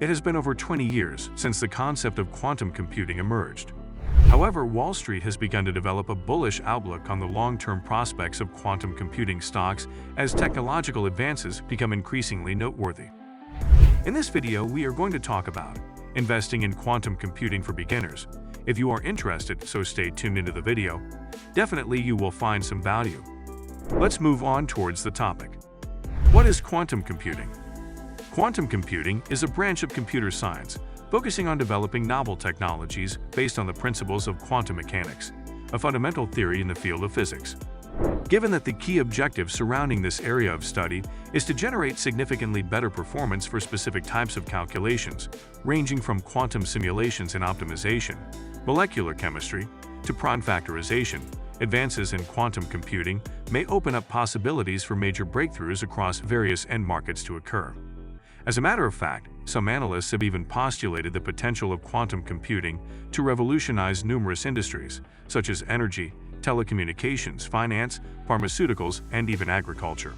It has been over 20 years since the concept of quantum computing emerged. However, Wall Street has begun to develop a bullish outlook on the long-term prospects of quantum computing stocks as technological advances become increasingly noteworthy. In this video, we are going to talk about investing in quantum computing for beginners. If you are interested, so stay tuned into the video. Definitely you will find some value. Let's move on towards the topic. What is quantum computing? Quantum computing is a branch of computer science focusing on developing novel technologies based on the principles of quantum mechanics, a fundamental theory in the field of physics. Given that the key objective surrounding this area of study is to generate significantly better performance for specific types of calculations, ranging from quantum simulations and optimization, molecular chemistry, to prime factorization, advances in quantum computing may open up possibilities for major breakthroughs across various end markets to occur. As a matter of fact, some analysts have even postulated the potential of quantum computing to revolutionize numerous industries, such as energy, telecommunications, finance, pharmaceuticals, and even agriculture.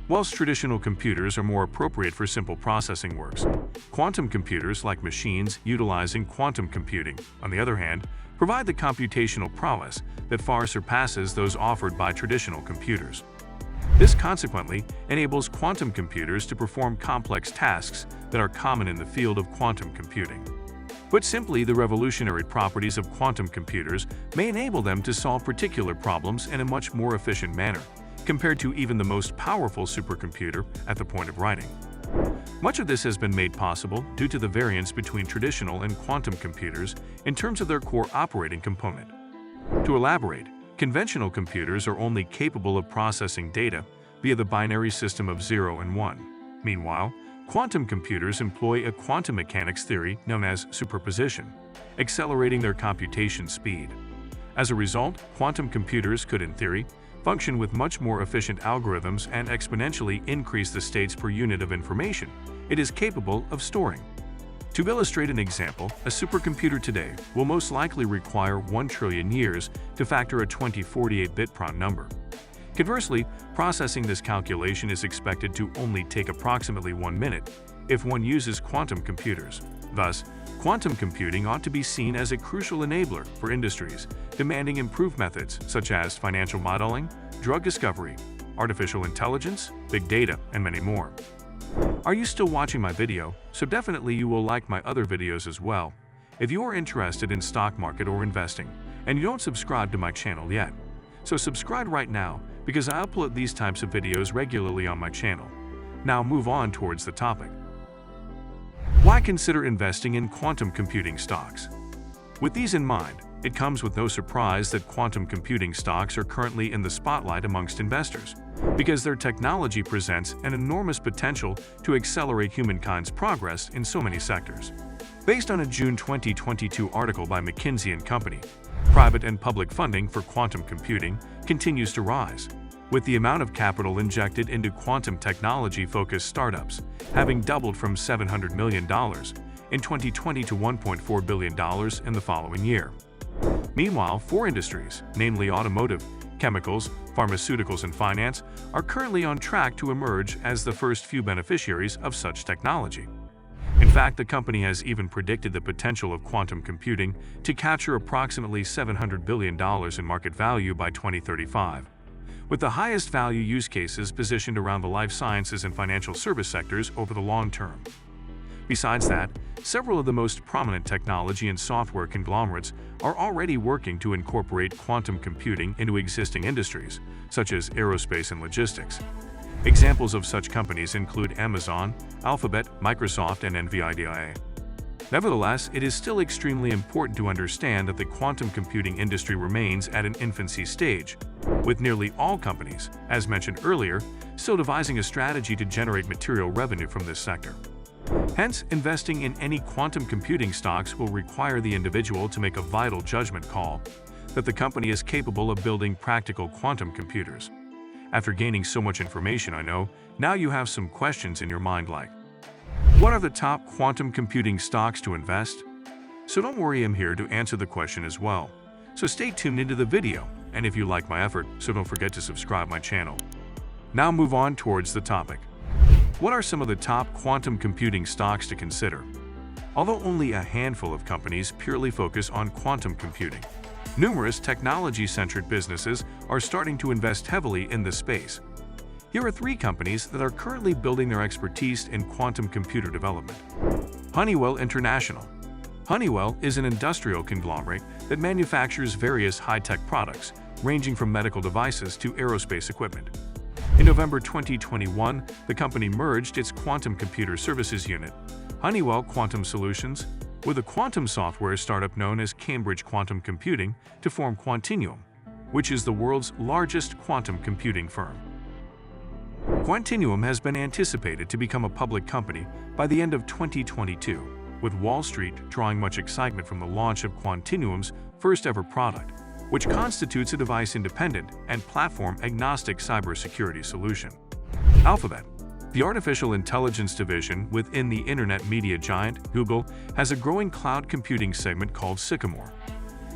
Whilst traditional computers are more appropriate for simple processing works, quantum computers, like machines utilizing quantum computing, on the other hand, provide the computational prowess that far surpasses those offered by traditional computers. This consequently enables quantum computers to perform complex tasks that are common in the field of quantum computing. Put simply, the revolutionary properties of quantum computers may enable them to solve particular problems in a much more efficient manner, compared to even the most powerful supercomputer at the point of writing. Much of this has been made possible due to the variance between traditional and quantum computers in terms of their core operating component. To elaborate, conventional computers are only capable of processing data via the binary system of 0 and 1. Meanwhile, quantum computers employ a quantum mechanics theory known as superposition, accelerating their computation speed. As a result, quantum computers could, in theory, function with much more efficient algorithms and exponentially increase the states per unit of information it is capable of storing. To illustrate an example, a supercomputer today will most likely require 1 trillion years to factor a 2048-bit prime number. Conversely, processing this calculation is expected to only take approximately 1 minute if one uses quantum computers. Thus, quantum computing ought to be seen as a crucial enabler for industries demanding improved methods such as financial modeling, drug discovery, artificial intelligence, big data, and many more. Are you still watching my video? So definitely you will like my other videos as well. If you are interested in stock market or investing and you don't subscribe to my channel yet, so subscribe right now because I upload these types of videos regularly on my channel. Now move on towards the topic. Why consider investing in quantum computing stocks? With these in mind, it comes with no surprise that quantum computing stocks are currently in the spotlight amongst investors, because their technology presents an enormous potential to accelerate humankind's progress in so many sectors. Based on a June 2022 article by McKinsey & Company, private and public funding for quantum computing continues to rise, with the amount of capital injected into quantum technology-focused startups having doubled from $700 million in 2020 to $1.4 billion in the following year. Meanwhile, 4 industries, namely automotive, chemicals, pharmaceuticals, and finance, are currently on track to emerge as the first few beneficiaries of such technology. In fact, the company has even predicted the potential of quantum computing to capture approximately $700 billion in market value by 2035, with the highest value use cases positioned around the life sciences and financial service sectors over the long term. Besides that, several of the most prominent technology and software conglomerates are already working to incorporate quantum computing into existing industries, such as aerospace and logistics. Examples of such companies include Amazon, Alphabet, Microsoft, and NVIDIA. Nevertheless, it is still extremely important to understand that the quantum computing industry remains at an infancy stage, with nearly all companies, as mentioned earlier, still devising a strategy to generate material revenue from this sector. Hence, investing in any quantum computing stocks will require the individual to make a vital judgment call that the company is capable of building practical quantum computers. After gaining so much information, I know, now you have some questions in your mind like, what are the top quantum computing stocks to invest? So don't worry, I'm here to answer the question as well. So stay tuned into the video, and if you like my effort, so don't forget to subscribe my channel. Now move on towards the topic. What are some of the top quantum computing stocks to consider? Although only a handful of companies purely focus on quantum computing, numerous technology-centered businesses are starting to invest heavily in this space. Here are 3 companies that are currently building their expertise in quantum computer development. Honeywell International. Honeywell is an industrial conglomerate that manufactures various high-tech products, ranging from medical devices to aerospace equipment. In November 2021, the company merged its quantum computer services unit, Honeywell Quantum Solutions, with a quantum software startup known as Cambridge Quantum Computing to form Quantinuum, which is the world's largest quantum computing firm. Quantinuum has been anticipated to become a public company by the end of 2022, with Wall Street drawing much excitement from the launch of Quantinuum's first-ever product, which constitutes a device-independent and platform-agnostic cybersecurity solution. Alphabet. The artificial intelligence division within the internet media giant Google has a growing cloud computing segment called Sycamore.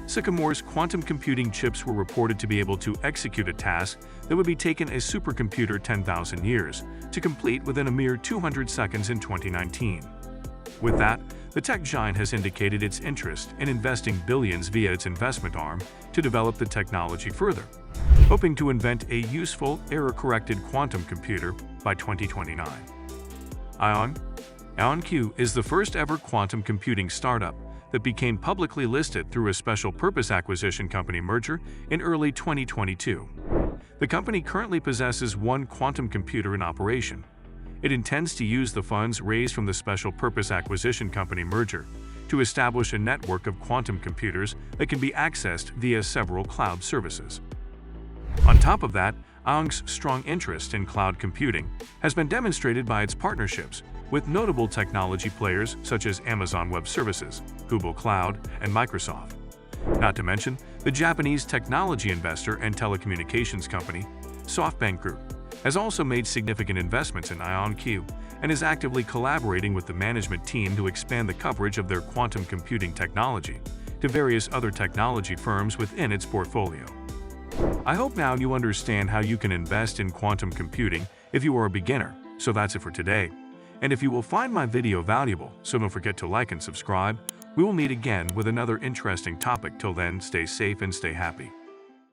Sycamore's quantum computing chips were reported to be able to execute a task that would be taken a supercomputer 10,000 years to complete within a mere 200 seconds in 2019. With that, the tech giant has indicated its interest in investing billions via its investment arm to develop the technology further, hoping to invent a useful, error-corrected quantum computer by 2029. IonQ is the first-ever quantum computing startup that became publicly listed through a special purpose acquisition company merger in early 2022. The company currently possesses 1 quantum computer in operation. It intends to use the funds raised from the special purpose acquisition company merger to establish a network of quantum computers that can be accessed via several cloud services. On top of that, IonQ's strong interest in cloud computing has been demonstrated by its partnerships with notable technology players such as Amazon Web Services, Google Cloud, and Microsoft. Not to mention, the Japanese technology investor and telecommunications company, SoftBank Group, has also made significant investments in IonQ and is actively collaborating with the management team to expand the coverage of their quantum computing technology to various other technology firms within its portfolio. I hope now you understand how you can invest in quantum computing if you are a beginner. So that's it for today. And if you will find my video valuable, so don't forget to like and subscribe. We will meet again with another interesting topic. Till then, stay safe and stay happy.